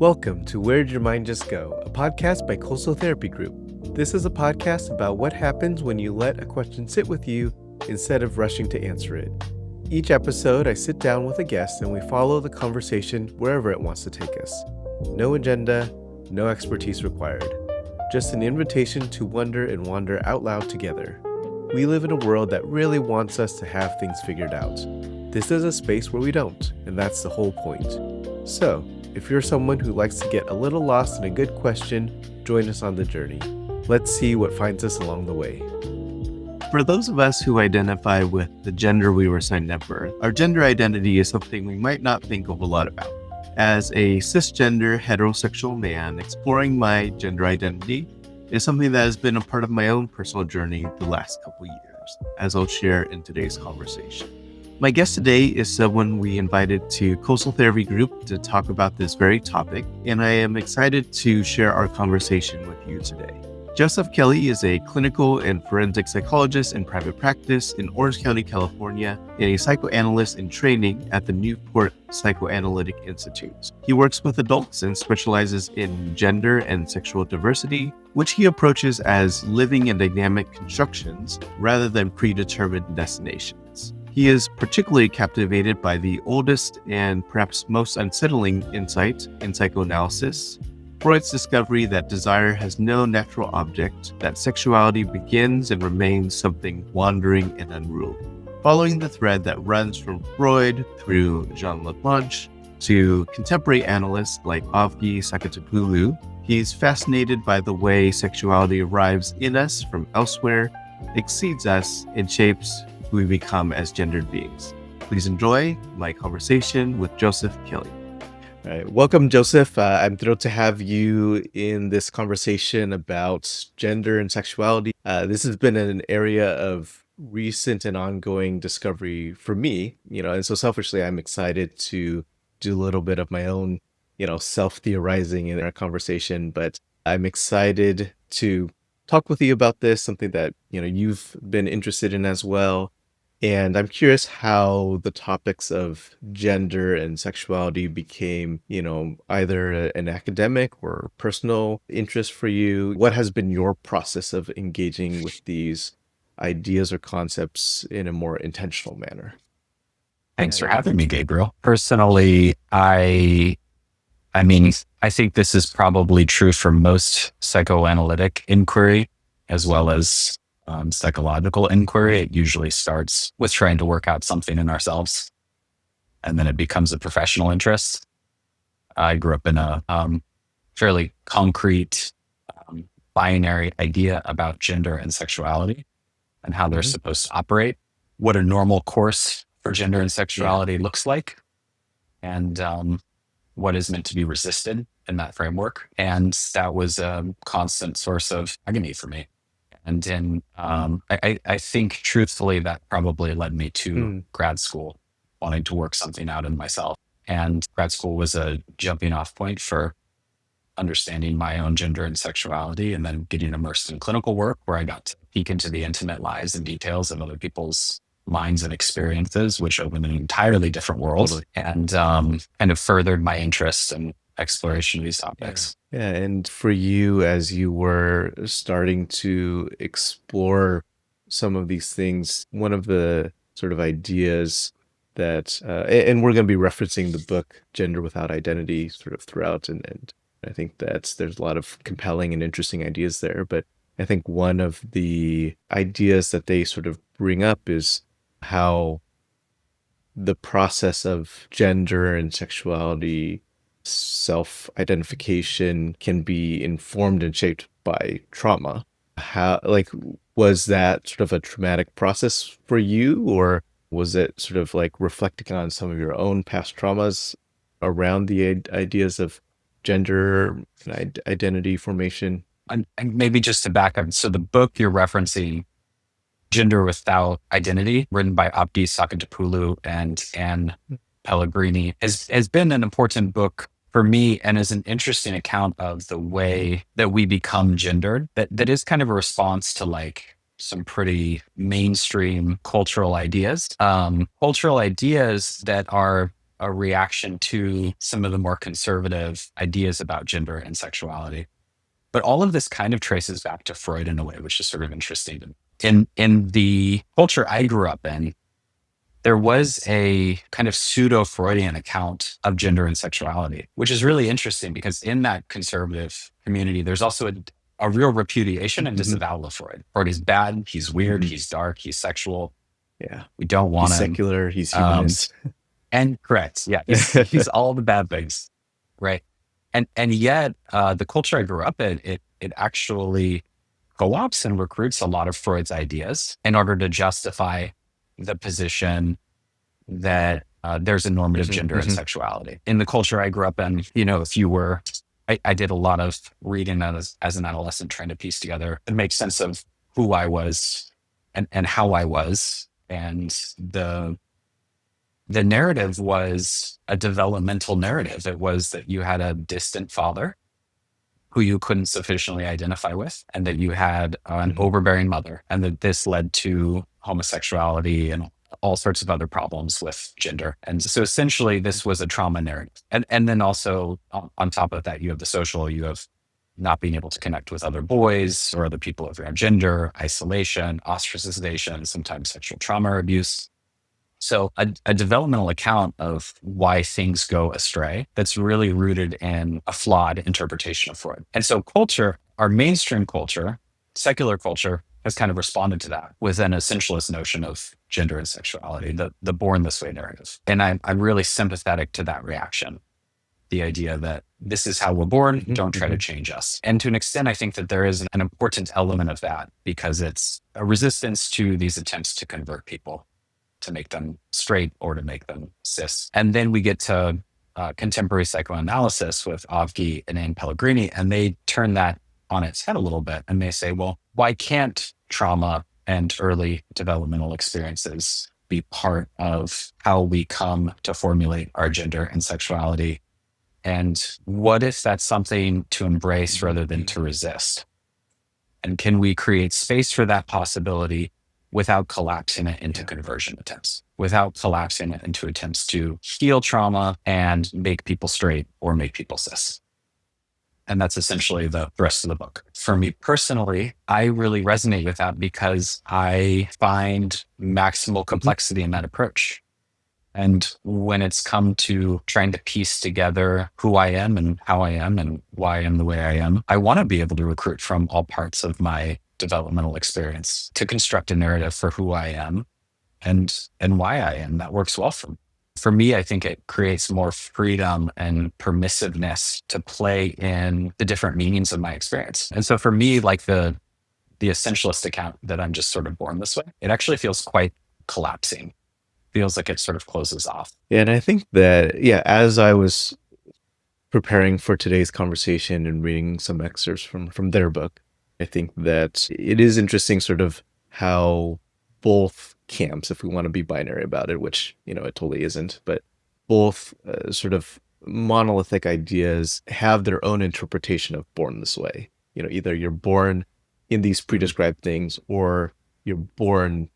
Welcome to Where'd Your Mind Just Go, a podcast by Coastal Therapy Group. This is a podcast about what happens when you let a question sit with you instead of rushing to answer it. Each episode, I sit down with a guest and we follow the conversation wherever it wants to take us. No agenda, no expertise required. Just an invitation to wonder and wander out loud together. We live in a world that really wants us to have things figured out. This is a space where we don't, and that's the whole point. So, if you're someone who likes to get a little lost in a good question, join us on the journey. Let's see what finds us along the way. For those of us who identify with the gender we were assigned at birth, our gender identity is something we might not think a whole lot about. As a cisgender heterosexual man, exploring my gender identity is something that has been a part of my own personal journey the last couple years, as I'll share in today's conversation. My guest today is someone we invited to Coastal Therapy Group to talk about this very topic, and I am excited to share our conversation with you today. Joseph Kelly is a clinical and forensic psychologist in private practice in Orange County, California, and a psychoanalyst in training at the Newport Psychoanalytic Institute. He works with adults and specializes in gender and sexual diversity, which he approaches as living and dynamic constructions rather than predetermined destinations. He is particularly captivated by the oldest and perhaps most unsettling insight in psychoanalysis, Freud's discovery that desire has no natural object, that sexuality begins and remains something wandering and unruly. Following the thread that runs from Freud through Jean Leblanc to contemporary analysts like Avgi, Saketopoulou, he's fascinated by the way sexuality arrives in us from elsewhere, exceeds us, and shapes who we become as gendered beings. Please enjoy my conversation with Joseph Kelly. All right. Welcome, Joseph. I'm thrilled to have you in this conversation about gender and sexuality. This has been an area of recent and ongoing discovery for me, and so selfishly, I'm excited to do a little bit of my own, self-theorizing in our conversation, but I'm excited to talk with you about this, something that, you've been interested in as well. And I'm curious how the topics of gender and sexuality became, either an academic or personal interest for you. What has been your process of engaging with these ideas or concepts in a more intentional manner? Thanks for having me, Gabriel. Personally, I think this is probably true for most psychoanalytic inquiry as well as psychological inquiry. It usually starts with trying to work out something in ourselves, and then it becomes a professional interest. I grew up in a fairly concrete binary idea about gender and sexuality and how they're supposed to operate, what a normal course for gender and sexuality looks like, and what is meant to be resisted in that framework. And that was a constant source of agony for me. And then I think truthfully that probably led me to grad school, wanting to work something out in myself. And grad school was a jumping off point for understanding my own gender and sexuality, and then getting immersed in clinical work where I got to peek into the intimate lives and details of other people's minds and experiences, which opened an entirely different world and kind of furthered my interest and exploration of these topics. Yeah, and for you, as you were starting to explore some of these things, one of the sort of ideas that, and we're going to be referencing the book Gender Without Identity sort of throughout, and I think that there's a lot of compelling and interesting ideas there, but I think one of the ideas that they sort of bring up is how the process of gender and sexuality self-identification can be informed and shaped by trauma. Was that sort of a traumatic process for you, or was it sort of like reflecting on some of your own past traumas around the ideas of gender and identity formation? And maybe just to back up, so the book you're referencing, Gender Without Identity, written by Avgi, Saketopoulou, and Anne Pellegrini, has been an important book for me, and is an interesting account of the way that we become gendered. That is kind of a response to like some pretty mainstream cultural ideas that are a reaction to some of the more conservative ideas about gender and sexuality. But all of this kind of traces back to Freud in a way, which is sort of interesting. In the culture I grew up in, there was a kind of pseudo-Freudian account of gender and sexuality, which is really interesting because in that conservative community, there's also a real repudiation and disavowal of Freud. Freud is bad, he's weird, he's dark, he's sexual. Yeah. We don't want He's him. secular, he's humanist. And correct. Yeah. He's all the bad things. Right. And yet the culture I grew up in, it actually co-opts and recruits a lot of Freud's ideas in order to justify the position that there's a normative gender and sexuality. In the culture I grew up in, if you were, I did a lot of reading as an adolescent, trying to piece together and make sense of who I was and how I was. And the narrative was a developmental narrative. It was that you had a distant father who you couldn't sufficiently identify with, and that you had an overbearing mother, and that this led to homosexuality and all sorts of other problems with gender. And so essentially this was a trauma narrative. And then also on top of that, you have the social, you have not being able to connect with other boys or other people of your own gender, isolation, ostracization, sometimes sexual trauma or abuse. So a developmental account of why things go astray that's really rooted in a flawed interpretation of Freud. And so culture, our mainstream culture, secular culture, has kind of responded to that with an essentialist notion of gender and sexuality, the born this way narrative. And I'm really sympathetic to that reaction. The idea that this is how we're born, don't try to change us. And to an extent, I think that there is an important element of that because it's a resistance to these attempts to convert people, to make them straight or to make them cis. And then we get to contemporary psychoanalysis with Avgi and Pellegrini, and they turn that on its head a little bit. And they say, well, why can't trauma and early developmental experiences be part of how we come to formulate our gender and sexuality? And what if that's something to embrace rather than to resist? And can we create space for that possibility without collapsing it into conversion attempts, without collapsing it into attempts to heal trauma and make people straight or make people cis? And that's essentially the rest of the book. For me personally, I really resonate with that because I find maximal complexity in that approach. And when it's come to trying to piece together who I am and how I am and why I am the way I am, I want to be able to recruit from all parts of my developmental experience to construct a narrative for who I am and why I am. That works well for me. For me, I think it creates more freedom and permissiveness to play in the different meanings of my experience. And so for me, like the essentialist account that I'm just sort of born this way, it actually feels quite collapsing. Feels like it sort of closes off. Yeah, and I think that, as I was preparing for today's conversation and reading some excerpts from their book, I think that it is interesting sort of how both camps, if we want to be binary about it, which, it totally isn't, but both sort of monolithic ideas have their own interpretation of born this way. Either you're born in these prescribed things or you're born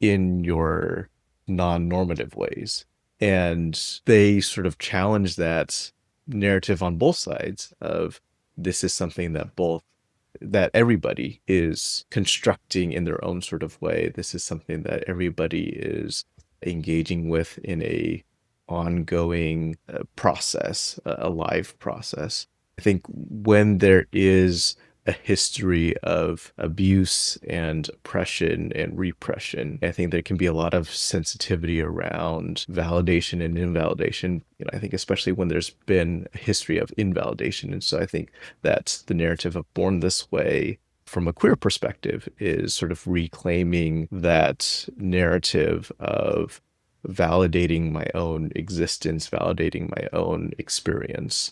in your non-normative ways. And they sort of challenge that narrative on both sides of this is something that everybody is constructing in their own sort of way. This is something that everybody is engaging with in a ongoing process, a live process. I think when there is a history of abuse and oppression and repression, I think there can be a lot of sensitivity around validation and invalidation. I think especially when there's been a history of invalidation. And so I think that the narrative of Born This Way from a queer perspective is sort of reclaiming that narrative of validating my own existence, validating my own experience.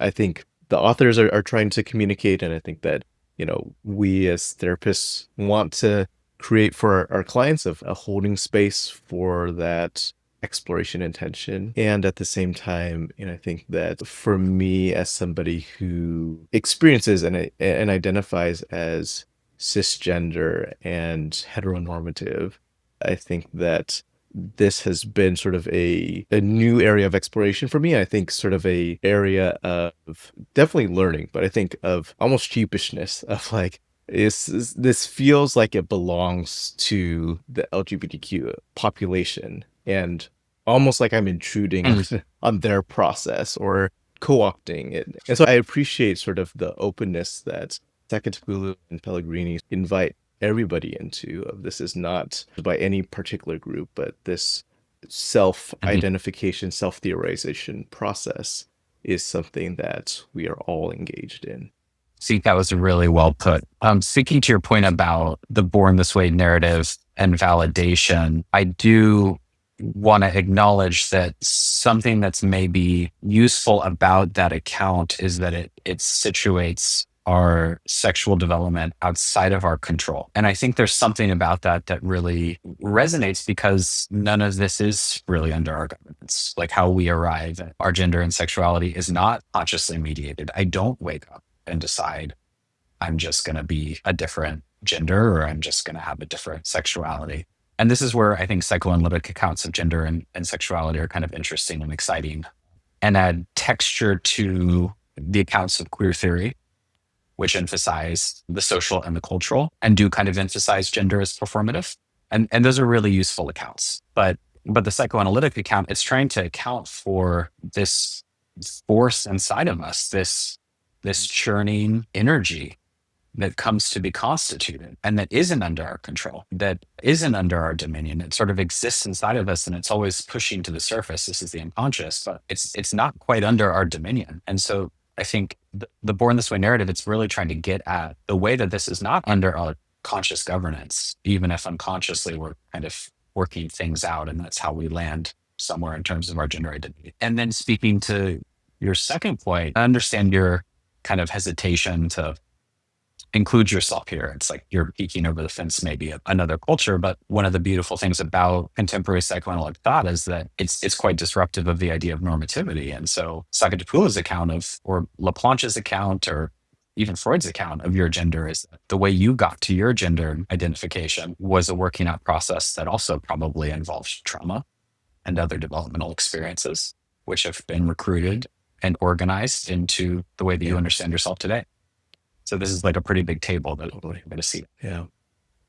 I think the authors are trying to communicate, and I think that, we as therapists want to create for our clients a holding space for that exploration and tension. And at the same time, I think that for me as somebody who experiences and identifies as cisgender and heteronormative, I think that this has been sort of a new area of exploration for me. I think sort of a area of definitely learning, but I think of almost sheepishness of like, this feels like it belongs to the LGBTQ population, and almost like I'm intruding on their process or co-opting it. And so I appreciate sort of the openness that Saketopoulou and Pellegrini invite everybody into, of this is not by any particular group, but this self-identification, self-theorization process is something that we are all engaged in. I think that was really well put. Speaking to your point about the Born This Way narrative and validation, I do want to acknowledge that something that's maybe useful about that account is that it situates our sexual development outside of our control. And I think there's something about that that really resonates, because none of this is really under our governance. Like how we arrive at our gender and sexuality is not consciously mediated. I don't wake up and decide I'm just going to be a different gender, or I'm just going to have a different sexuality. And this is where I think psychoanalytic accounts of gender and sexuality are kind of interesting and exciting, and add texture to the accounts of queer theory, which emphasize the social and the cultural, and do kind of emphasize gender as performative. And those are really useful accounts. But the psychoanalytic account, it's trying to account for this force inside of us, this churning energy that comes to be constituted and that isn't under our control, that isn't under our dominion. It sort of exists inside of us, and it's always pushing to the surface. This is the unconscious, but it's not quite under our dominion. And so I think the Born This Way narrative, it's really trying to get at the way that this is not under our conscious governance, even if unconsciously we're kind of working things out, and that's how we land somewhere in terms of our gender identity. And then speaking to your second point, I understand your kind of hesitation to include yourself here. It's like you're peeking over the fence, maybe at another culture. But one of the beautiful things about contemporary psychoanalytic thought is that it's quite disruptive of the idea of normativity. And so Saketopoulou's account of, or Laplanche's account, or even Freud's account of your gender, is that the way you got to your gender identification was a working out process that also probably involves trauma and other developmental experiences, which have been recruited and organized into the way that you understand yourself today. So this is like a pretty big table that we're going to see. Yeah.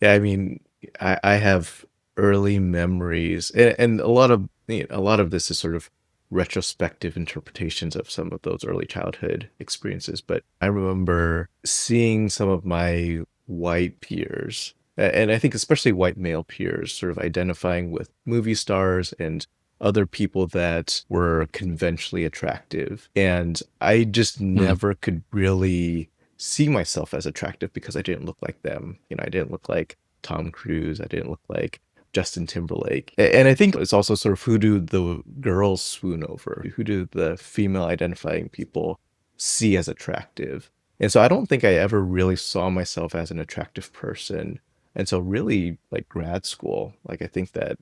I mean, I have early memories, and a lot of this is sort of retrospective interpretations of some of those early childhood experiences. But I remember seeing some of my white peers, and I think especially white male peers, sort of identifying with movie stars and other people that were conventionally attractive. And I just never could really see myself as attractive because I didn't look like them. I didn't look like Tom Cruise. I didn't look like Justin Timberlake. And I think it's also sort of, who do the girls swoon over? Who do the female identifying people see as attractive? And so I don't think I ever really saw myself as an attractive person. And so really, like grad school, like I think that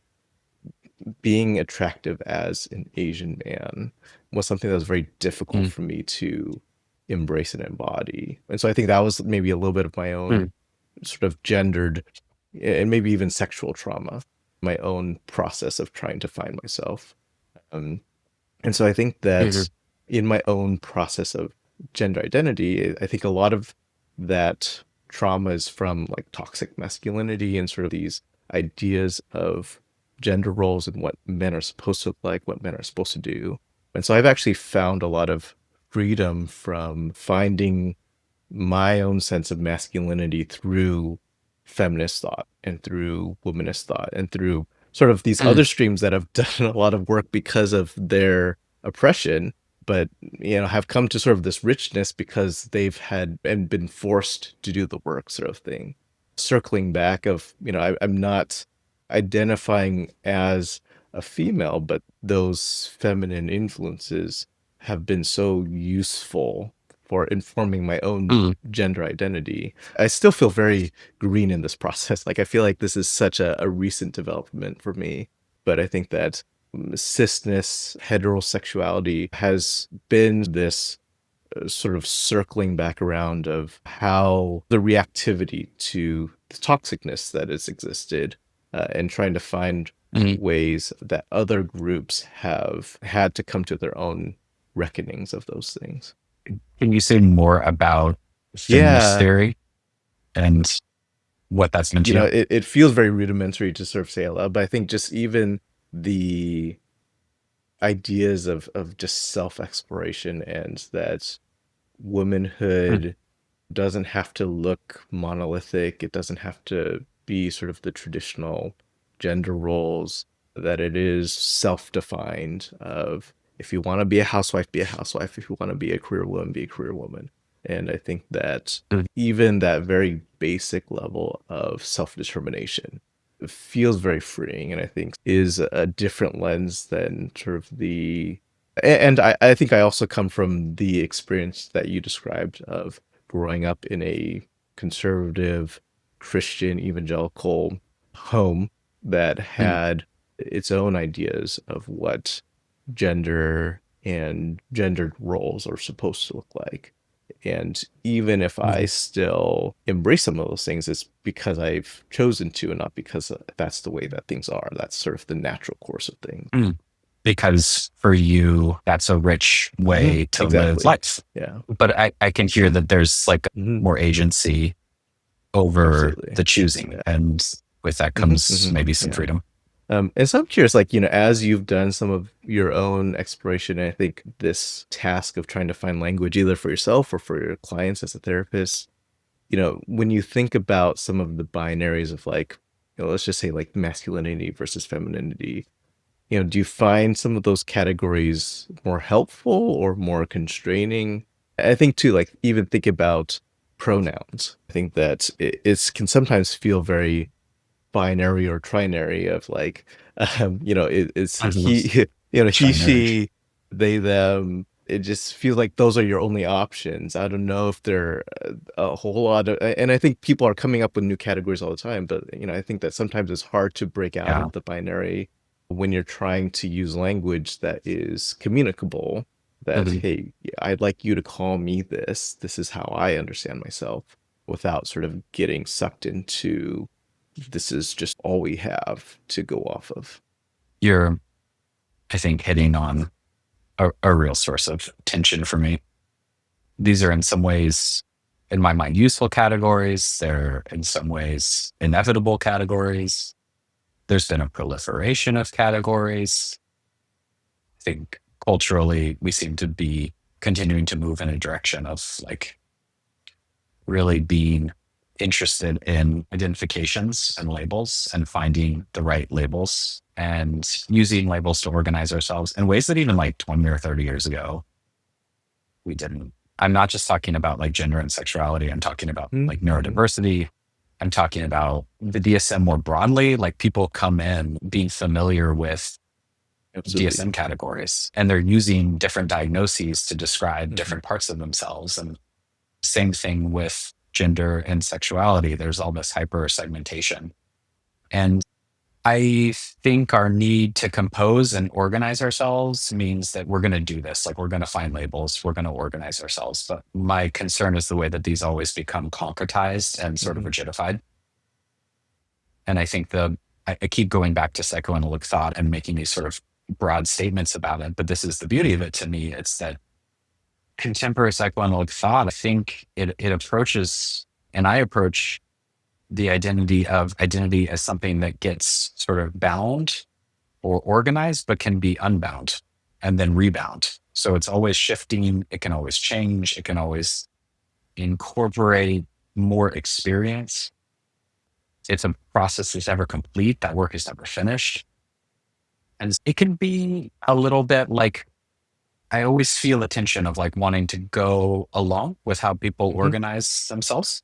being attractive as an Asian man was something that was very difficult for me to embrace and embody. And so I think that was maybe a little bit of my own sort of gendered and maybe even sexual trauma, my own process of trying to find myself. And so I think that in my own process of gender identity, I think a lot of that trauma is from like toxic masculinity and sort of these ideas of gender roles and what men are supposed to look like, what men are supposed to do. And so I've actually found a lot of freedom from finding my own sense of masculinity through feminist thought and through womanist thought and through sort of these other streams that have done a lot of work because of their oppression, but have come to sort of this richness because they've had and been forced to do the work, sort of thing. Circling back of, I'm not identifying as a female, but those feminine influences have been so useful for informing my own gender identity. I still feel very green in this process. Like, I feel like this is such a recent development for me. But I think that cisness, heterosexuality has been this sort of circling back around of how the reactivity to the toxicness that has existed and trying to find Mhm. ways that other groups have had to come to their own reckonings of those things. Can you say more about feminist Yeah, theory and what that's meant to you? it feels very rudimentary to sort of say out loud, but I think just even the ideas of just self-exploration and that Mm, womanhood doesn't have to look monolithic. It doesn't have to be sort of the traditional gender roles, that it is self-defined of if you want to be a housewife, be a housewife. If you want to be a career woman, be a career woman. And I think that mm, even that very basic level of self-determination feels very freeing, and I think is a different lens than sort of and I think I also come from the experience that you described of growing up in a conservative Christian evangelical home that mm, had its own ideas of what gender and gendered roles are supposed to look like. And even if I mhm, still embrace some of those things, it's because I've chosen to and not because that's the way that things are. That's sort of the natural course of things. mm. Because for you, that's a rich way to live Exactly. life. Yeah. But I can hear that there's like Hmm. more agency over Absolutely. the choosing. Yeah. And with that Hmm. comes Hmm. maybe some Yeah. freedom. And so I'm curious, like, as you've done some of your own exploration, I think this task of trying to find language either for yourself or for your clients as a therapist, when you think about some of the binaries of like, let's just say like masculinity versus femininity, do you find some of those categories more helpful or more constraining? I think too, like even think about pronouns. I think that it can sometimes feel very binary or trinary of like it's Mhm. he he Trinary. she they them. It just feels like those are your only options. I don't know if they're a whole lot of, and I think people are coming up with new categories all the time, but I think that sometimes it's hard to break out Yeah. of the binary when you're trying to use language that is communicable, that Mhm. hey, I'd like you to call me this is how I understand myself, without sort of getting sucked into this is just all we have to go off of. You're, I think, hitting on a real source of tension for me. These are in some ways, in my mind, useful categories. They're in some ways inevitable categories. There's been a proliferation of categories. I think culturally, we seem to be continuing to move in a direction of like really being interested in identifications and labels and finding the right labels and using labels to organize ourselves in ways that even like 20 or 30 years ago, we didn't. I'm not just talking about like gender and sexuality. I'm talking about like Mm-hmm. neurodiversity. I'm talking about the DSM more broadly. Like people come in being familiar with Absolutely. DSM categories and they're using different diagnoses to describe Mm-hmm. different parts of themselves. And same thing with gender and sexuality. There's all this hyper segmentation. And I think our need to compose and organize ourselves means that we're going to do this. Like we're going to find labels, we're going to organize ourselves. But my concern is the way that these always become concretized and sort of Mm-hmm. rigidified. And I think I keep going back to psychoanalytic thought and making these sort of broad statements about it. But this is the beauty of it to me. It's that contemporary psychoanalytic thought, I think it approaches, and I approach the identity as something that gets sort of bound or organized, but can be unbound and then rebound. So it's always shifting. It can always change. It can always incorporate more experience. It's a process that's never complete. That work is never finished. And it can be a little bit like, I always feel a tension of like wanting to go along with how people Mm-hmm. organize themselves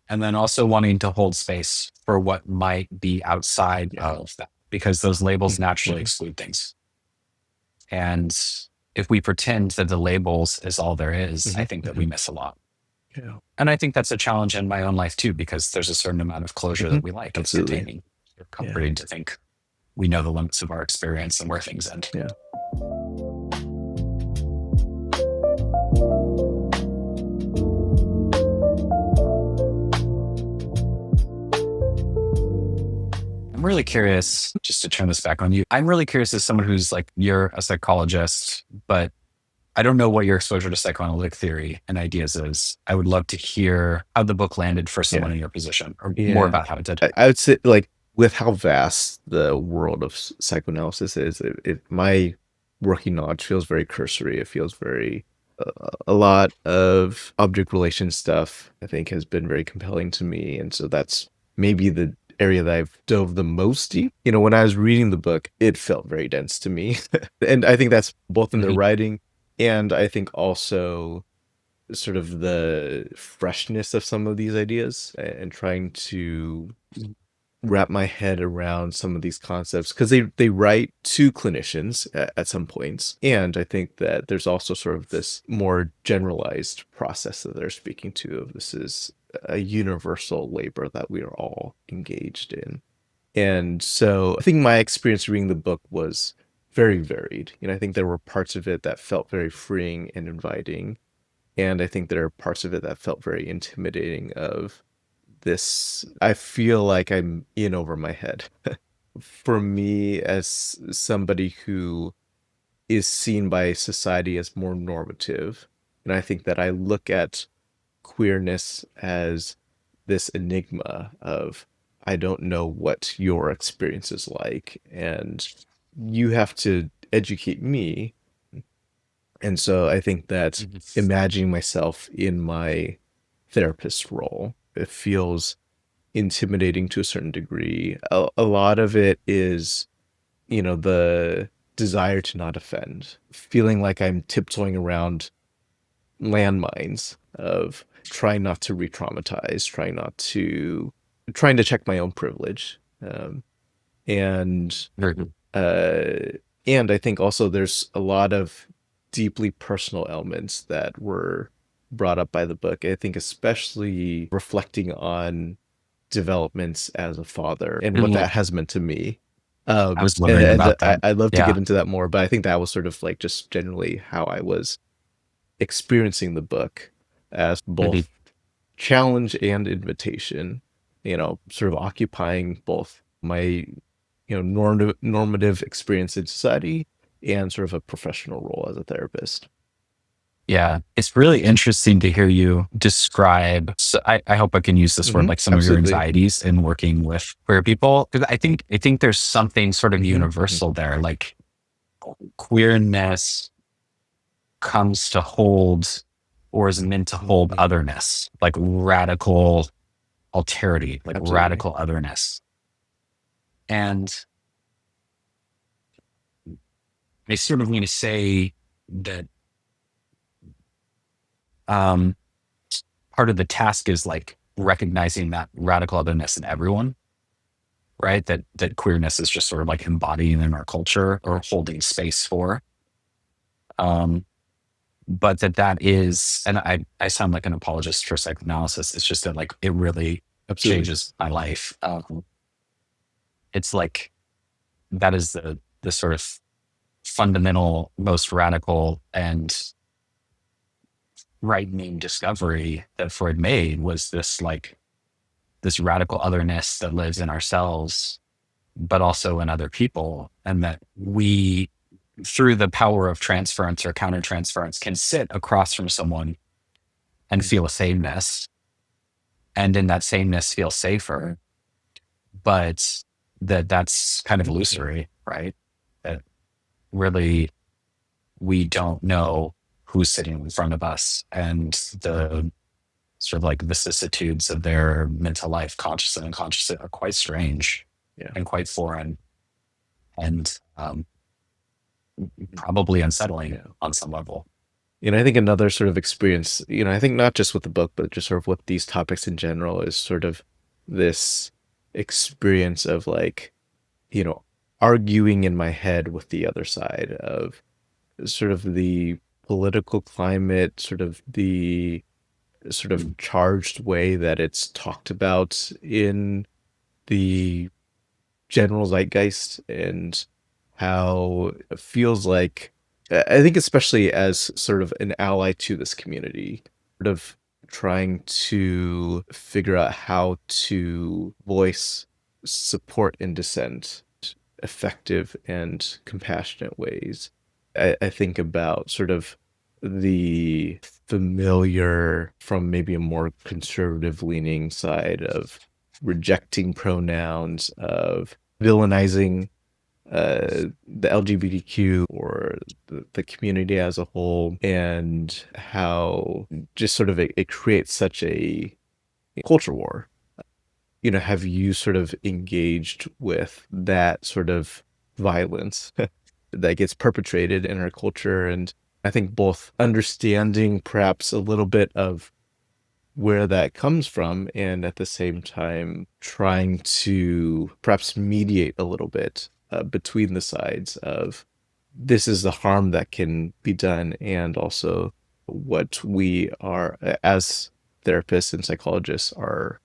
and then also wanting to hold space for what might be outside Yeah. of that because those labels naturally Mm-hmm. exclude things. And if we pretend that the labels is all there is, I think that Mm-hmm. we miss a lot. Yeah. And I think that's a challenge in my own life too, because there's a certain amount of closure Mm-hmm. that we like. It's Absolutely. containing. It's Yeah. comforting to think we know the limits of our experience and where things end. Yeah. I'm really curious, just to turn this back on you. I'm really curious as someone who's like, you're a psychologist, but I don't know what your exposure to psychoanalytic theory and ideas is. I would love to hear how the book landed for someone in your position, or more about how it did. I would say, like, with how vast the world of psychoanalysis is, my working knowledge feels very cursory. It feels very, a lot of object relation stuff, I think, has been very compelling to me. And so that's maybe the area that I've dove the most deep. You know, when I was reading the book, it felt very dense to me. And I think that's both in the writing, and I think also sort of the freshness of some of these ideas, and trying to wrap my head around some of these concepts, because they write to clinicians at some points. And I think that there's also sort of this more generalized process that they're speaking to, of this is a universal labor that we are all engaged in. And so I think my experience reading the book was very varied. You know, I think there were parts of it that felt very freeing and inviting. And I think there are parts of it that felt very intimidating, of this, I feel like I'm in over my head. For me, as somebody who is seen by society as more normative, and I think that I look at queerness as this enigma of, I don't know what your experience is like, and you have to educate me. And so I think that imagining myself in my therapist role, it feels intimidating to a certain degree. A lot of it is, you know, the desire to not offend, feeling like I'm tiptoeing around landmines of trying not to re-traumatize, trying to check my own privilege. And I think also there's a lot of deeply personal elements that were brought up by the book. I think especially reflecting on developments as a father and what that has meant to me. I was wondering about that. I'd love to get into that more, but I think that was sort of like just generally how I was experiencing the book, as both challenge and invitation, you know, sort of occupying both my, you know, normative experience in society and sort of a professional role as a therapist. Yeah, it's really interesting to hear you describe. So I hope I can use this word, like some of your anxieties in working with queer people, because I think there's something sort of universal there. Like, queerness comes to hold, or is meant to hold, otherness, like radical alterity, like radical otherness. And I sort of want to say that part of the task is like recognizing that radical otherness in everyone, right? That queerness is just sort of like embodying in our culture or holding space for. But that is, and I sound like an apologist for psychoanalysis. It's just that, like, it really changes my life. It's like, that is the sort of fundamental, most radical and frightening discovery that Freud made, was this radical otherness that lives in ourselves, but also in other people. And that we, through the power of transference or countertransference, can sit across from someone and feel a sameness, and in that sameness feel safer. But that's kind of illusory, right? That really, we don't know who's sitting in front of us, and the sort of like vicissitudes of their mental life, conscious and unconscious, are quite strange and quite foreign, and probably unsettling on some level. You know, I think another sort of experience, you know, I think not just with the book, but just sort of with these topics in general, is sort of this experience of, like, you know, arguing in my head with the other side of sort of the political climate, sort of the sort of charged way that it's talked about in the general zeitgeist, and how it feels like, I think especially as sort of an ally to this community, sort of trying to figure out how to voice support in dissent, effective and compassionate ways. I think about sort of the familiar from maybe a more conservative leaning side of rejecting pronouns, of villainizing the LGBTQ or the community as a whole, and how just sort of it creates such a culture war. Have you sort of engaged with that sort of violence that gets perpetrated in our culture? And I think both understanding perhaps a little bit of where that comes from, and at the same time trying to perhaps mediate a little bit between the sides of this is the harm that can be done, and also what we are, as therapists and psychologists, are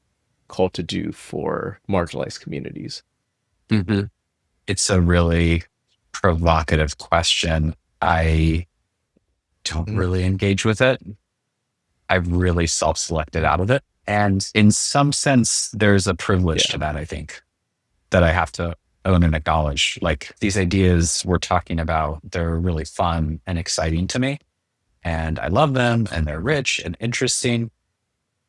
called to do for marginalized communities. Mm-hmm. It's a really provocative question. I don't really engage with it. I've really self-selected out of it. And in some sense, there's a privilege to that, I think, that I have to own and acknowledge. Like, these ideas we're talking about, they're really fun and exciting to me. And I love them, and they're rich and interesting.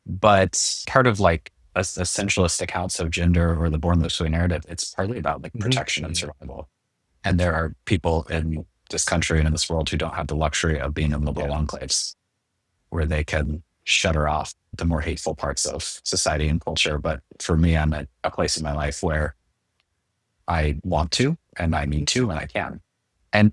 But part of like essentialist accounts of gender or the born this way narrative, it's partly about like protection and survival. And there are people in this country and in this world who don't have the luxury of being in liberal enclaves where they can shutter off the more hateful parts of society and culture. But for me, I'm at a place in my life where I want to, and I need to, and I can. And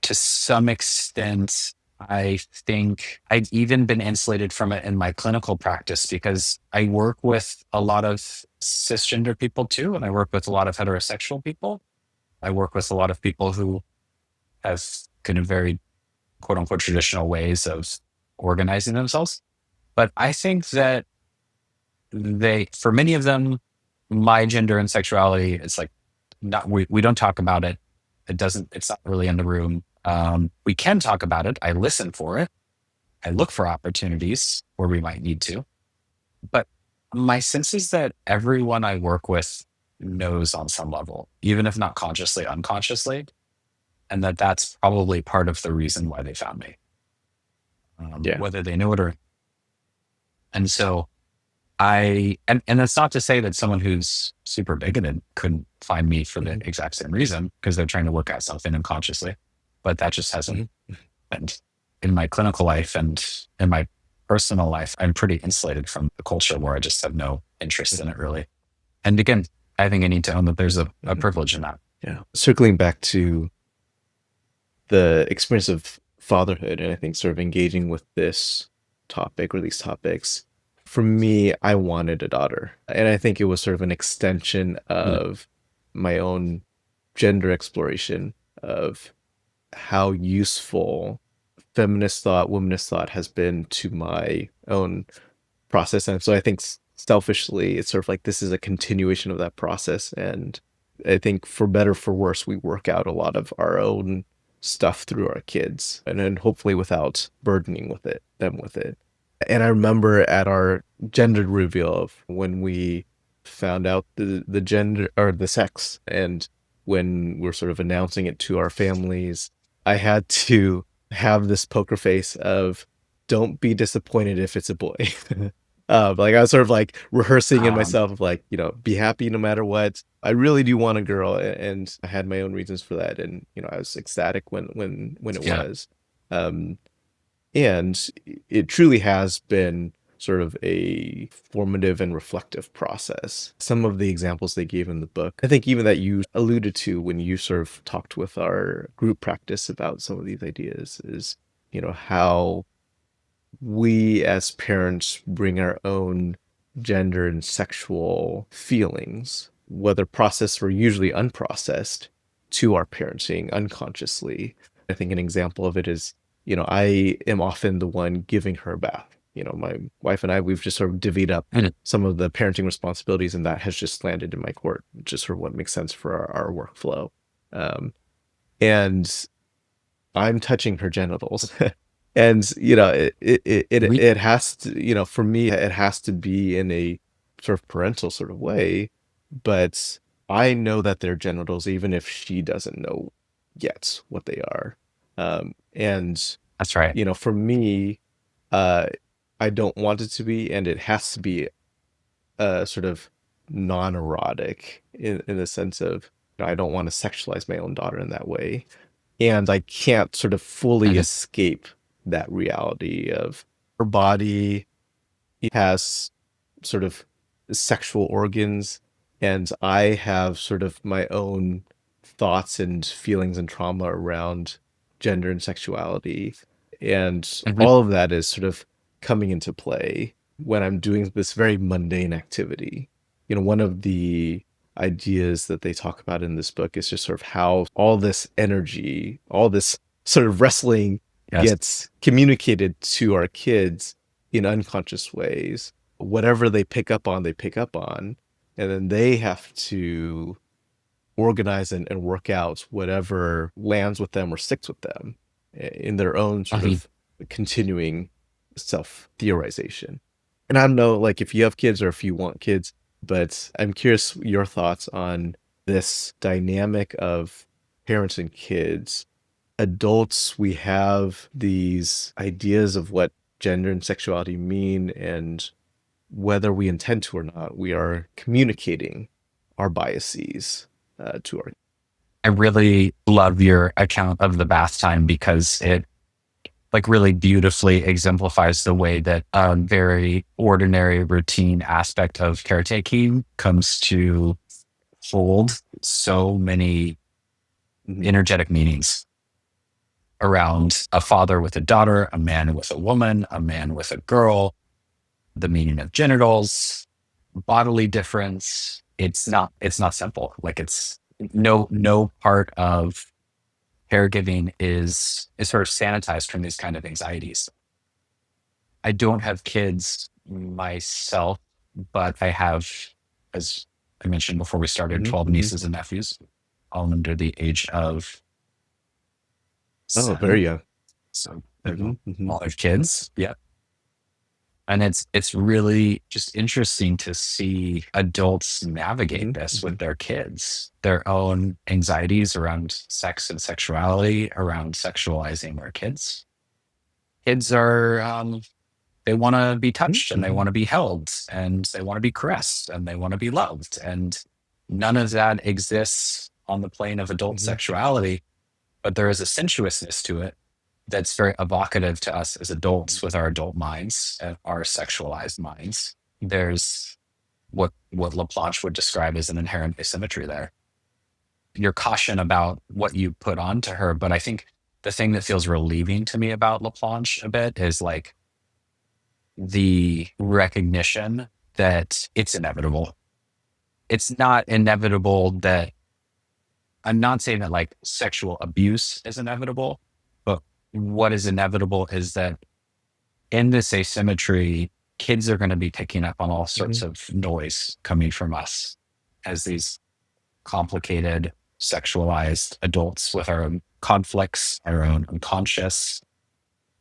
to some extent, I think I've even been insulated from it in my clinical practice because I work with a lot of cisgender people too, and I work with a lot of heterosexual people. I work with a lot of people who have kind of very quote unquote traditional ways of organizing themselves. But I think that for many of them, my gender and sexuality, it's like we don't talk about it. It's not really in the room. We can talk about it. I listen for it. I look for opportunities where we might need to. But my sense is that everyone I work with knows on some level, even if not consciously, unconsciously, and that's probably part of the reason why they found me. Whether they know it or... And so and that's not to say that someone who's super bigoted couldn't find me for the exact same reason, because they're trying to look at something unconsciously. But that just hasn't happened. In my clinical life and in my personal life, I'm pretty insulated from the culture where I just have no interest in it, really. And again, I think I need to own that there's a privilege in that. Yeah. Circling back to the experience of fatherhood, and I think sort of engaging with this topic or these topics, for me, I wanted a daughter. And I think it was sort of an extension of my own gender exploration of how useful feminist thought, womanist thought has been to my own process. And so I think selfishly, it's sort of like this is a continuation of that process. And I think for better, for worse, we work out a lot of our own stuff through our kids, and then hopefully without burdening them with it. And I remember at our gender reveal of when we found out the gender or the sex, and when we're sort of announcing it to our families, I had to have this poker face of, don't be disappointed if it's a boy. Like I was sort of like rehearsing in myself of like, be happy no matter what. I really do want a girl, and I had my own reasons for that. And, I was ecstatic when it was. And it truly has been sort of a formative and reflective process. Some of the examples they gave in the book, I think even that you alluded to when you sort of talked with our group practice about some of these ideas, is, how we as parents bring our own gender and sexual feelings, whether processed or usually unprocessed, to our parenting unconsciously. I think an example of it is, I am often the one giving her a bath. My wife and I, we've just sort of divvied up some of the parenting responsibilities, and that has just landed in my court, just for what makes sense for our workflow. And I'm touching her genitals. And, it has to, for me, it has to be in a sort of parental sort of way, but I know that they're genitals, even if she doesn't know yet what they are. And That's right. for me, uh, I don't want it to be, and it has to be sort of non-erotic in the sense of I don't want to sexualize my own daughter in that way. And I can't sort of fully Mhm. escape that reality of her body has sort of sexual organs, and I have sort of my own thoughts and feelings and trauma around gender and sexuality. And Mhm. all of that is sort of coming into play when I'm doing this very mundane activity. One of the ideas that they talk about in this book is just sort of how all this energy, all this sort of wrestling Yes. gets communicated to our kids in unconscious ways. Whatever they pick up on, they pick up on. And then they have to organize and work out whatever lands with them or sticks with them in their own sort Mhm. of continuing self theorization. And I don't know, like, if you have kids or if you want kids, but I'm curious your thoughts on this dynamic of parents and kids. Adults, we have these ideas of what gender and sexuality mean, and whether we intend to or not, we are communicating our biases to our. I really love your account of the bath time because it like really beautifully exemplifies the way that a very ordinary routine aspect of caretaking comes to hold so many Mhm. energetic meanings around a father with a daughter, a man with a woman, a man with a girl, the meaning of genitals, bodily difference. It's not simple. Like it's no part of caregiving is sort of sanitized from these kind of anxieties. I don't have kids myself, but I have, as I mentioned before we started, Mhm. 12 Mhm. nieces and nephews, all under the age of Oh, very 7. young. So they're Mhm. Mhm. all have kids. Yeah. And it's really just interesting to see adults navigate Mhm. this with Mhm. their kids, their own anxieties around sex and sexuality, around sexualizing their kids. Kids are they want to be Mhm. touched and they Mhm. want to be held and they want to be caressed and they want to be loved. And none of that exists on the plane of adult Mhm. sexuality, but there is a sensuousness to it that's very evocative to us as adults with our adult minds and our sexualized minds. There's what Laplanche would describe as an inherent asymmetry there. Your caution about what you put onto her, but I think the thing that feels relieving to me about Laplanche a bit is like the recognition that it's inevitable. It's not inevitable that I'm not saying that like sexual abuse is inevitable, but what is inevitable is that in this asymmetry, kids are going to be picking up on all sorts Mhm. of noise coming from us as these complicated, sexualized adults with our own conflicts, our own unconscious,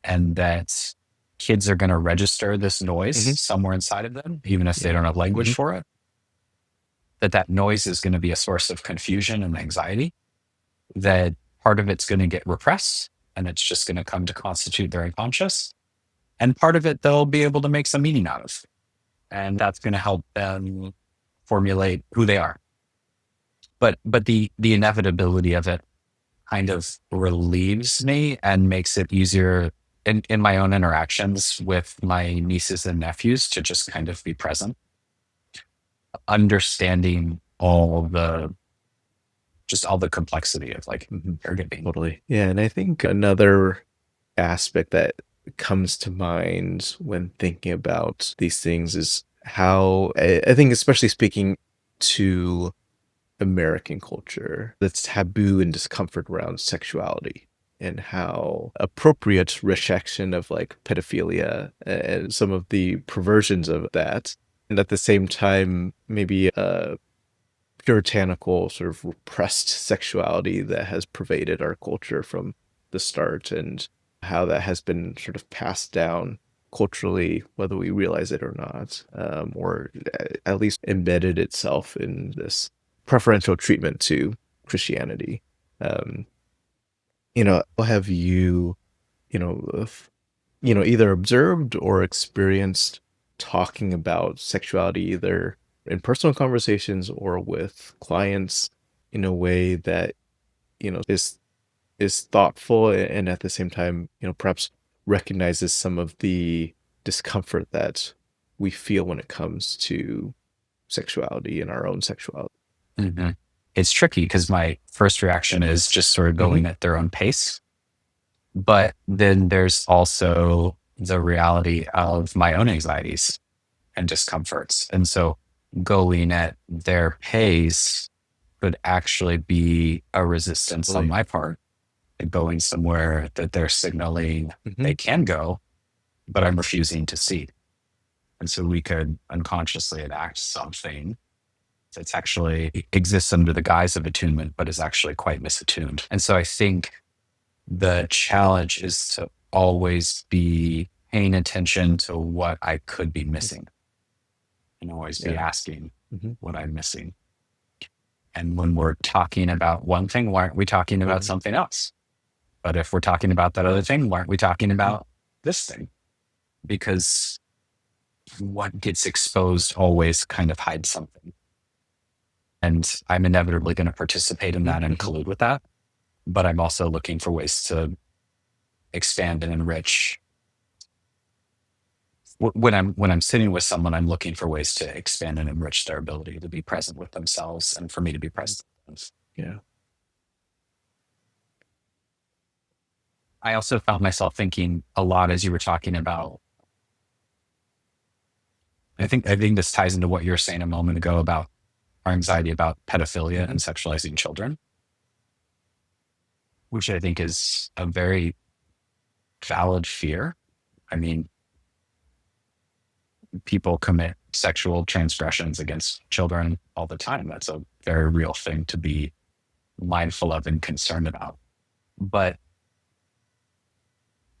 and that kids are going to register this noise Mhm. somewhere inside of them, even if they Yeah. don't have language Mhm. for it, that noise is going to be a source of confusion and anxiety, that part of it's going to get repressed and it's just going to come to constitute their unconscious. And part of it they'll be able to make some meaning out of. And that's going to help them formulate who they are. But the inevitability of it kind of relieves me and makes it easier in my own interactions with my nieces and nephews to just kind of be present, understanding all the complexity of like Mhm. caregiving. Totally. Yeah, and I think another aspect that comes to mind when thinking about these things is how I think, especially speaking to American culture, that's taboo and discomfort around sexuality, and how appropriate rejection of like pedophilia and some of the perversions of that, and at the same time maybe a puritanical sort of repressed sexuality that has pervaded our culture from the start, and how that has been sort of passed down. culturally, whether we realize it or not, or at least embedded itself in this preferential treatment to Christianity. Um, have you, either observed or experienced talking about sexuality either in personal conversations or with clients in a way that, is thoughtful and at the same time, perhaps recognizes some of the discomfort that we feel when it comes to sexuality and our own sexuality. Mm-hmm. It's tricky because my first reaction is just sort of going at their own pace. But then there's also the reality of my own anxieties and discomforts. And so going at their pace could actually be a resistance on my part, going somewhere that they're signaling they can go, but I'm refusing to see. And so we could unconsciously enact something that's actually exists under the guise of attunement, but is actually quite misattuned. And so I think the challenge is to always be paying attention to what I could be missing and always be asking what I'm missing. And when we're talking about one thing, why aren't we talking about something else? But if we're talking about that other thing, why aren't we talking about this thing? Because what gets exposed always kind of hides something. And I'm inevitably going to participate in that and collude with that. But I'm also looking for ways to expand and enrich. When I'm sitting with someone, I'm looking for ways to expand and enrich their ability to be present with themselves and for me to be present with them. Yeah. I also found myself thinking a lot as you were talking about. I think this ties into what you were saying a moment ago about our anxiety about pedophilia and sexualizing children, which I think is a very valid fear. I mean, people commit sexual transgressions against children all the time. That's a very real thing to be mindful of and concerned about. But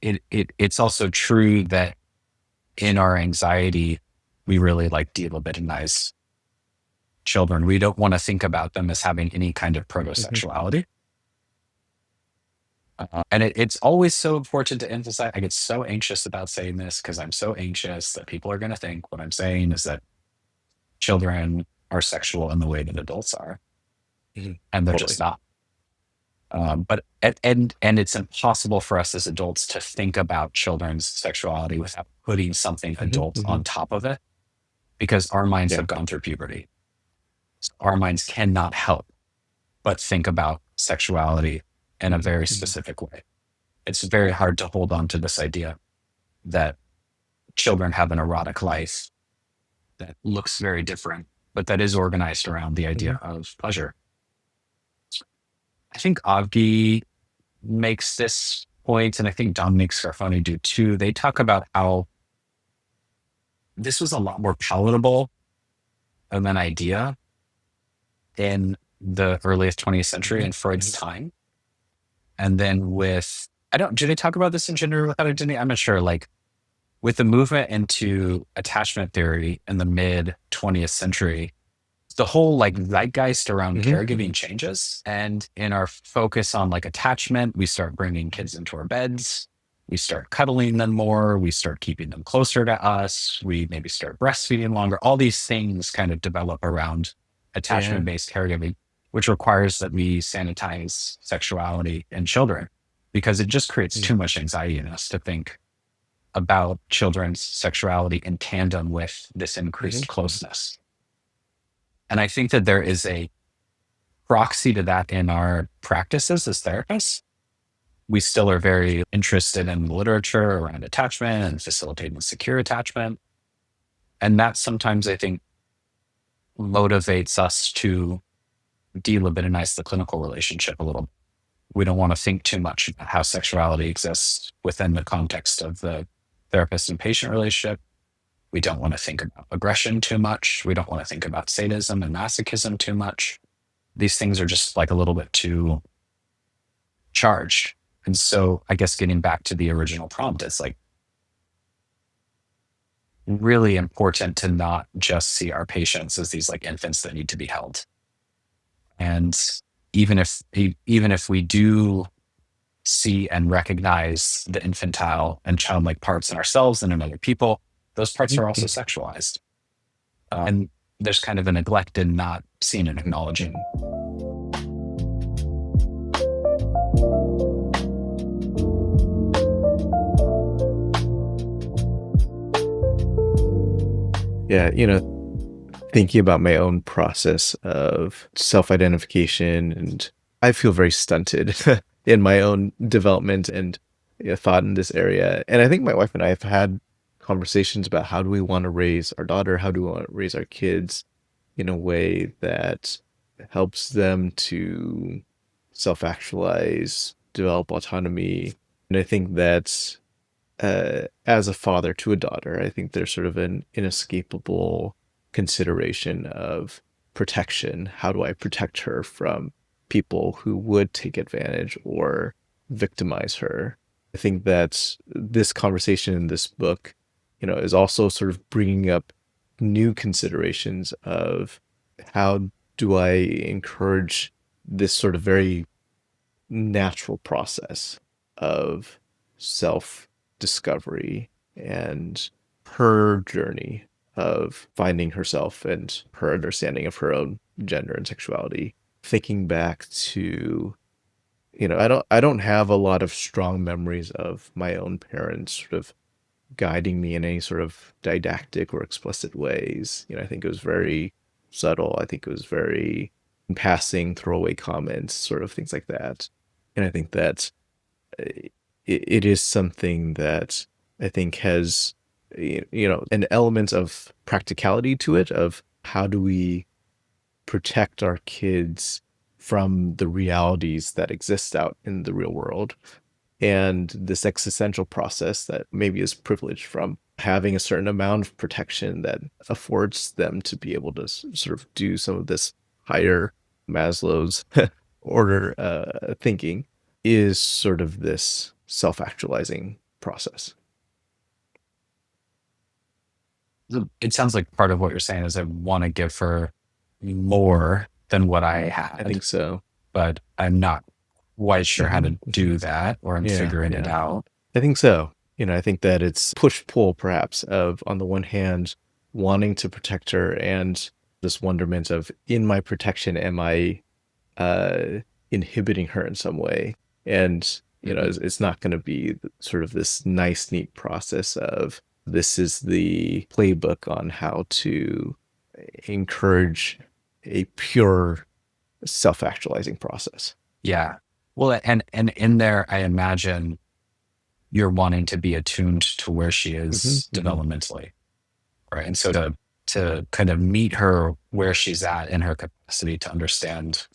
it's also true that in our anxiety, we really delibitinize children. We don't want to think about them as having any kind of proto-sexuality. And it's always so important to emphasize. I get so anxious about saying this because I'm so anxious that people are going to think what I'm saying is that children are sexual in the way that adults are. And they're just not. But it's impossible for us as adults to think about children's sexuality without putting something adult on top of it, because our minds have gone through puberty. So our minds cannot help but think about sexuality in a very specific way. It's very hard to hold on to this idea that children have an erotic life that looks very different, but that is organized around the idea of pleasure. I think Avgi makes this point, and I think Dominique Scarfoni do too. They talk about how this was a lot more palatable of an idea in the earliest 20th century in Freud's time. And then do they talk about this in Gender Without Identity? I'm not sure. With the movement into attachment theory in the mid 20th century, the whole zeitgeist around caregiving changes. And in our focus on attachment, we start bringing kids into our beds. We start cuddling them more. We start keeping them closer to us. We maybe start breastfeeding longer. All these things kind of develop around attachment-based caregiving, which requires that we sanitize sexuality in children, because it just creates too much anxiety in us to think about children's sexuality in tandem with this increased closeness. And I think that there is a proxy to that in our practices as therapists. We still are very interested in the literature around attachment and facilitating secure attachment. And that sometimes, I think, motivates us to delibitinize the clinical relationship a little. We don't want to think too much about how sexuality exists within the context of the therapist and patient relationship. We don't want to think about aggression too much. We don't want to think about sadism and masochism too much. These things are just a little bit too charged. And so I guess getting back to the original prompt, it's really important to not just see our patients as these like infants that need to be held. And even if we do see and recognize the infantile and childlike parts in ourselves and in other people, those parts are also sexualized. And there's kind of a neglect in not seeing and acknowledging. Yeah, thinking about my own process of self-identification, and I feel very stunted in my own development and thought in this area. And I think my wife and I have had conversations about how do we want to raise our daughter, how do we want to raise our kids in a way that helps them to self-actualize, develop autonomy. And I think that as a father to a daughter, I think there's sort of an inescapable consideration of protection. How do I protect her from people who would take advantage or victimize her? I think that this conversation in this book, is also sort of bringing up new considerations of how do I encourage this sort of very natural process of self-discovery and her journey of finding herself and her understanding of her own gender and sexuality. Thinking back to, I don't have a lot of strong memories of my own parents sort of guiding me in any sort of didactic or explicit ways. I think it was very subtle. I think it was very passing, throwaway comments, sort of things like that. And I think that it is something that I think has, an element of practicality to it, of how do we protect our kids from the realities that exist out in the real world, and this existential process that maybe is privileged from having a certain amount of protection that affords them to be able to sort of do some of this higher Maslow's order thinking, is sort of this self-actualizing process. It sounds like part of what you're saying is I want to give her more than what I had. I think so. But I'm not quite sure how to do that, or I'm figuring it out. I think so. I think that it's push-pull perhaps of, on the one hand, wanting to protect her, and this wonderment of, in my protection, am I inhibiting her in some way? And, it's not going to be sort of this nice, neat process of, this is the playbook on how to encourage a pure self-actualizing process. Yeah. Well, and in there, I imagine you're wanting to be attuned to where she is developmentally, right? And so to kind of meet her where she's at in her capacity to understand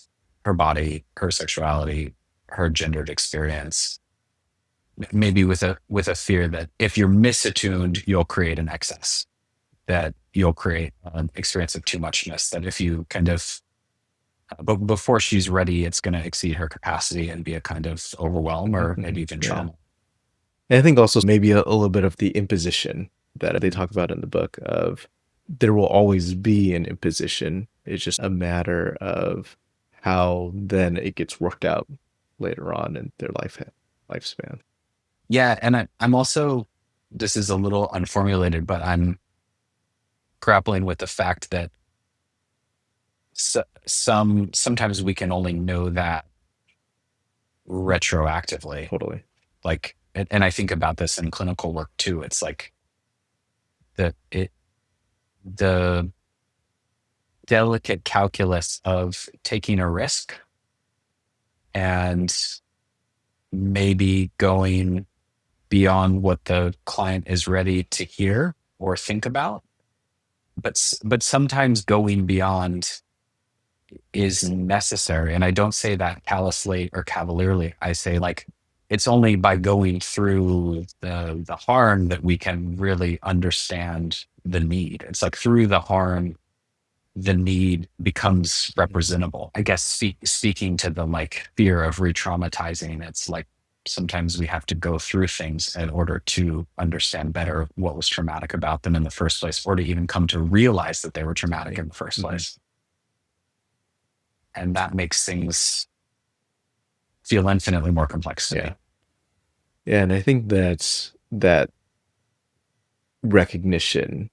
her body, her sexuality, her gendered experience, maybe with a fear that if you're misattuned, you'll create an excess, that you'll create an experience of too muchness, that if you kind of, but before she's ready, it's going to exceed her capacity and be a kind of overwhelm, or maybe even trauma. And I think also maybe a little bit of the imposition that they talk about in the book of, there will always be an imposition. It's just a matter of how then it gets worked out later on in their lifespan. Yeah. And I'm also, this is a little unformulated, but I'm grappling with the fact that sometimes we can only know that retroactively. Totally. Like, and I think about this in clinical work too. It's like the delicate calculus of taking a risk and maybe going beyond what the client is ready to hear or think about. But sometimes going beyond is necessary. And I don't say that callously or cavalierly. I say, like, it's only by going through the harm that we can really understand the need. It's like through the harm, the need becomes representable. I guess speaking to the like fear of re-traumatizing, it's like sometimes we have to go through things in order to understand better what was traumatic about them in the first place, or to even come to realize that they were traumatic in the first place. And that makes things feel infinitely more complex to me. Yeah, and I think that recognition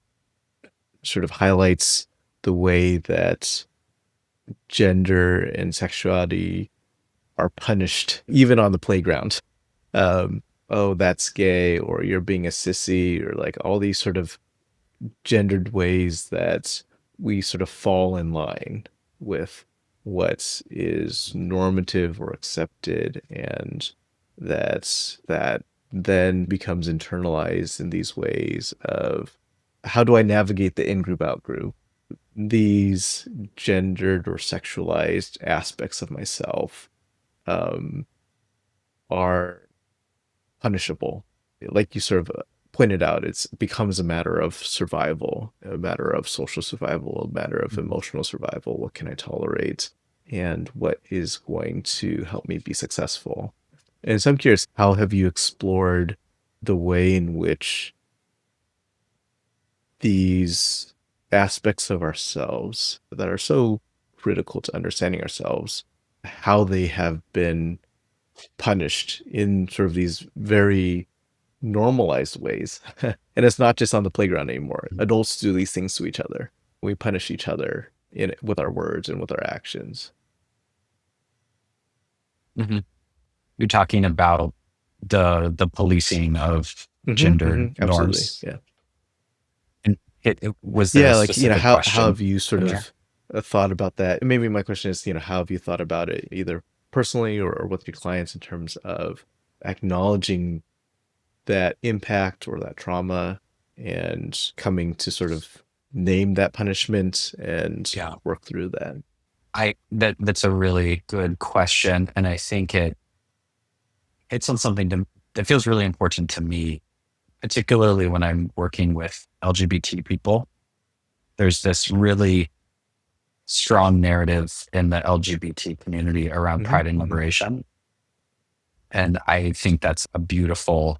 sort of highlights the way that gender and sexuality are punished, even on the playground. Oh, that's gay, or you're being a sissy, or like all these sort of gendered ways that we sort of fall in line with what is normative or accepted, and that then becomes internalized in these ways of how do I navigate the in-group out-group. These gendered or sexualized aspects of myself are punishable. Like you sort of pointed out, it becomes a matter of survival, a matter of social survival, a matter of emotional survival. What can I tolerate? And what is going to help me be successful? And so I'm curious, how have you explored the way in which these aspects of ourselves that are so critical to understanding ourselves, how they have been punished in sort of these very normalized ways? And it's not just on the playground anymore. Adults do these things to each other. We punish each other with our words and with our actions. You're talking about the policing of gender norms. Absolutely. Yeah. And was there a like, specific how question have you sort in of there? thought about that? And maybe my question is, how have you thought about it, either personally or with your clients, in terms of acknowledging that impact or that trauma and coming to sort of name that punishment and work through that? That's a really good question, and I think it's on something that feels really important to me, particularly when I'm working with LGBT people. There's this really strong narrative in the LGBT community around pride and liberation. And I think that's a beautiful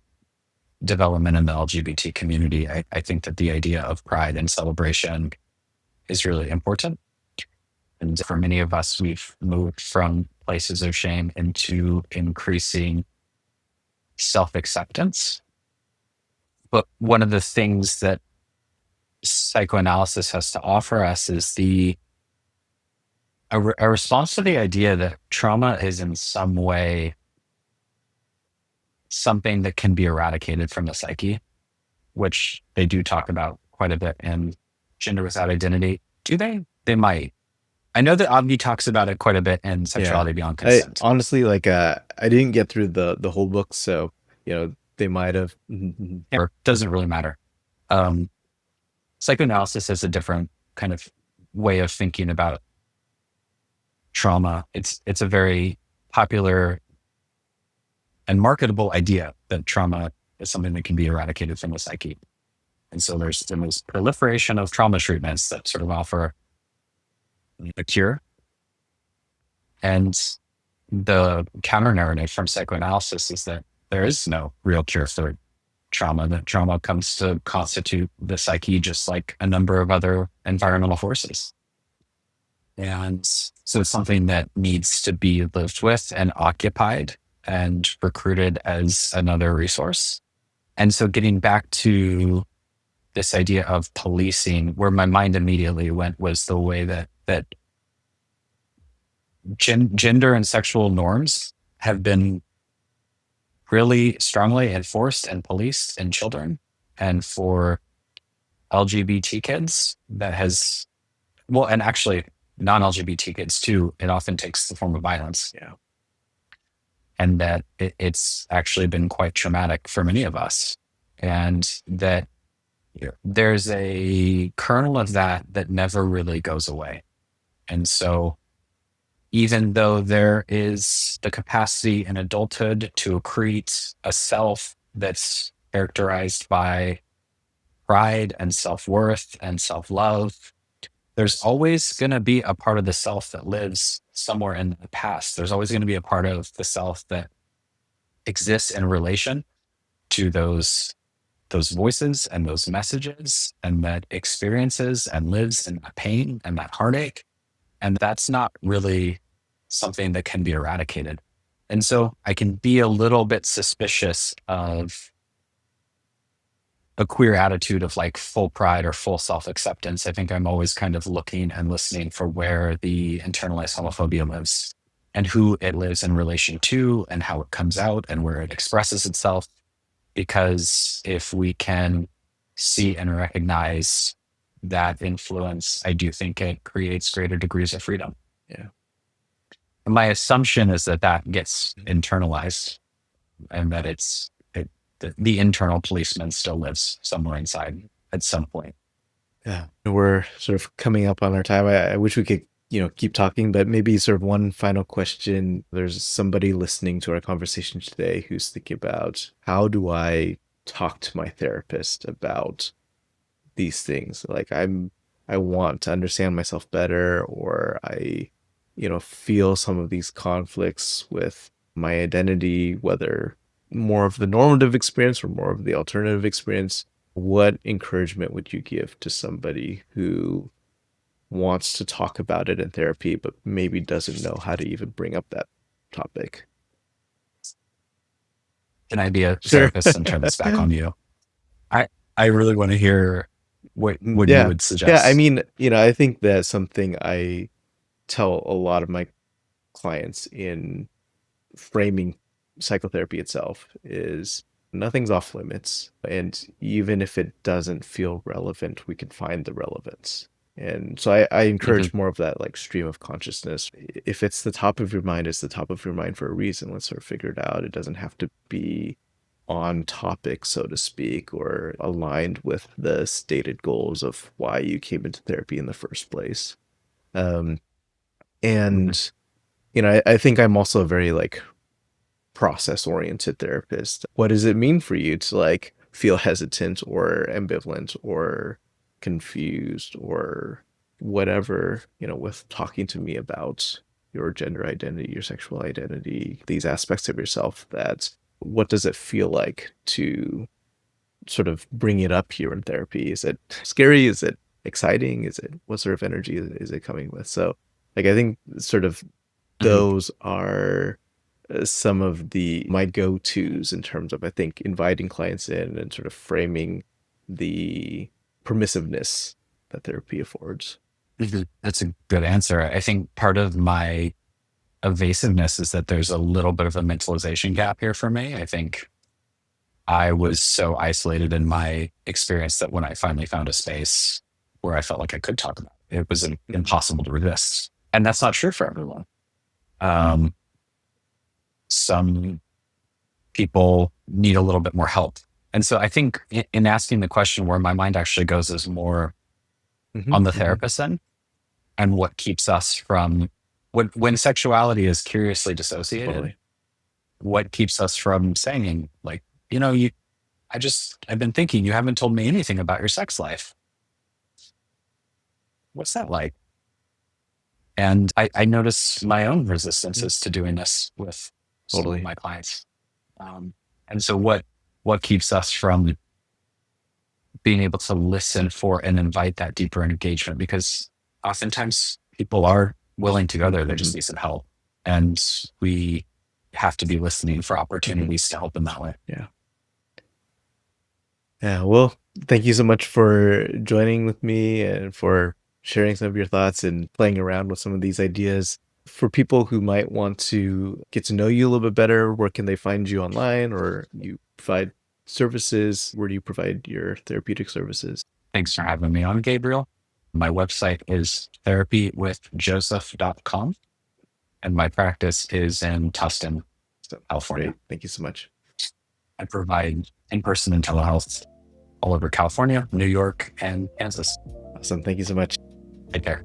development in the LGBT community. I think that the idea of pride and celebration is really important. And for many of us, we've moved from places of shame into increasing self-acceptance. But one of the things that psychoanalysis has to offer us is a response to the idea that trauma is in some way something that can be eradicated from the psyche, which they do talk about quite a bit in Gender Without Identity. Do they? They might. I know that Avgi talks about it quite a bit in Sexuality Beyond Consent. Honestly, I didn't get through the whole book, so they might have. It doesn't really matter. Psychoanalysis has a different kind of way of thinking about trauma. It's a very popular and marketable idea that trauma is something that can be eradicated from the psyche. And so there's this proliferation of trauma treatments that sort of offer a cure. And the counter narrative from psychoanalysis is that there is no real cure for trauma, that trauma comes to constitute the psyche just like a number of other environmental forces. And so it's something that needs to be lived with and occupied and recruited as another resource. And so getting back to this idea of policing, where my mind immediately went was the way that gender and sexual norms have been really strongly enforced and policed in children. And for LGBT kids, that has, and actually non-LGBT kids too, it often takes the form of violence. Yeah. And that it's actually been quite traumatic for many of us. And that there's a kernel of that never really goes away. And so even though there is the capacity in adulthood to accrete a self that's characterized by pride and self-worth and self-love, there's always going to be a part of the self that lives somewhere in the past. There's always going to be a part of the self that exists in relation to those voices and those messages, and that experiences and lives in that pain and that heartache. And that's not really something that can be eradicated. And so I can be a little bit suspicious of a queer attitude of like full pride or full self-acceptance. I think I'm always kind of looking and listening for where the internalized homophobia lives and who it lives in relation to and how it comes out and where it expresses itself. Because if we can see and recognize that influence, I do think it creates greater degrees of freedom. Yeah. And my assumption is that that gets internalized and that the internal policeman still lives somewhere inside at some point. Yeah. We're sort of coming up on our time. I wish we could, keep talking, but maybe sort of one final question. There's somebody listening to our conversation today who's thinking about, how do I talk to my therapist about these things? Like I want to understand myself better, or I, feel some of these conflicts with my identity, whether more of the normative experience or more of the alternative experience. What encouragement would you give to somebody who wants to talk about it in therapy, but maybe doesn't know how to even bring up that topic? Can I be a therapist and turn this back on you? I really want to hear what you would suggest. Yeah, I mean, I think that's something I tell a lot of my clients in framing psychotherapy itself is nothing's off limits. And even if it doesn't feel relevant, we can find the relevance. And so I encourage more of that like stream of consciousness. If it's the top of your mind, it's the top of your mind for a reason. Let's sort of figure it out. It doesn't have to be on topic, so to speak, or aligned with the stated goals of why you came into therapy in the first place. And, I think I'm also a very like process-oriented therapist. What does it mean for you to like feel hesitant or ambivalent or confused or whatever, with talking to me about your gender identity, your sexual identity, these aspects of yourself? That what does it feel like to sort of bring it up here in therapy? Is it scary? Is it exciting? What sort of energy is it coming with? So like, I think sort of those are some of my go-tos in terms of, I think, inviting clients in and sort of framing the permissiveness that therapy affords. That's a good answer. I think part of my evasiveness is that there's a little bit of a mentalization gap here for me. I think I was so isolated in my experience that when I finally found a space where I felt like I could talk about it, it was impossible to resist. And that's not true for everyone. Some people need a little bit more help. And so I think in asking the question, where my mind actually goes is more on the therapist end, and what keeps us from, when sexuality is curiously dissociated, Totally. What keeps us from saying like, I've been thinking you haven't told me anything about your sex life. What's that like? And I notice my own resistances to doing this with some of my clients. And so what keeps us from being able to listen for and invite that deeper engagement? Because oftentimes people are willing to go there. They just need some help. And we have to be listening for opportunities to help in that way. Yeah. Yeah. Well, thank you so much for joining with me and for sharing some of your thoughts and playing around with some of these ideas. For people who might want to get to know you a little bit better, where can they find you online, or you provide services? Where do you provide your therapeutic services? Thanks for having me on, Gabriel. My website is therapywithjoseph.com, and my practice is in Tustin, California. Great. Thank you so much. I provide in-person and telehealth all over California, New York, and Kansas. Awesome. Thank you so much. Take care.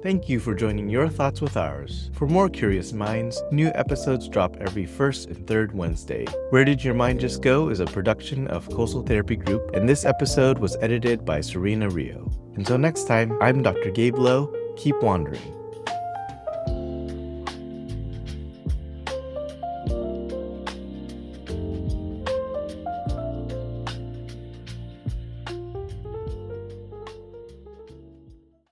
Thank you for joining your thoughts with ours. For more curious minds, new episodes drop every first and third Wednesday. Where Did Your Mind Just Go is a production of Coastal Therapy Group, and this episode was edited by Serena Rio. Until next time, I'm Dr. Gabriel Lowe. Keep wandering.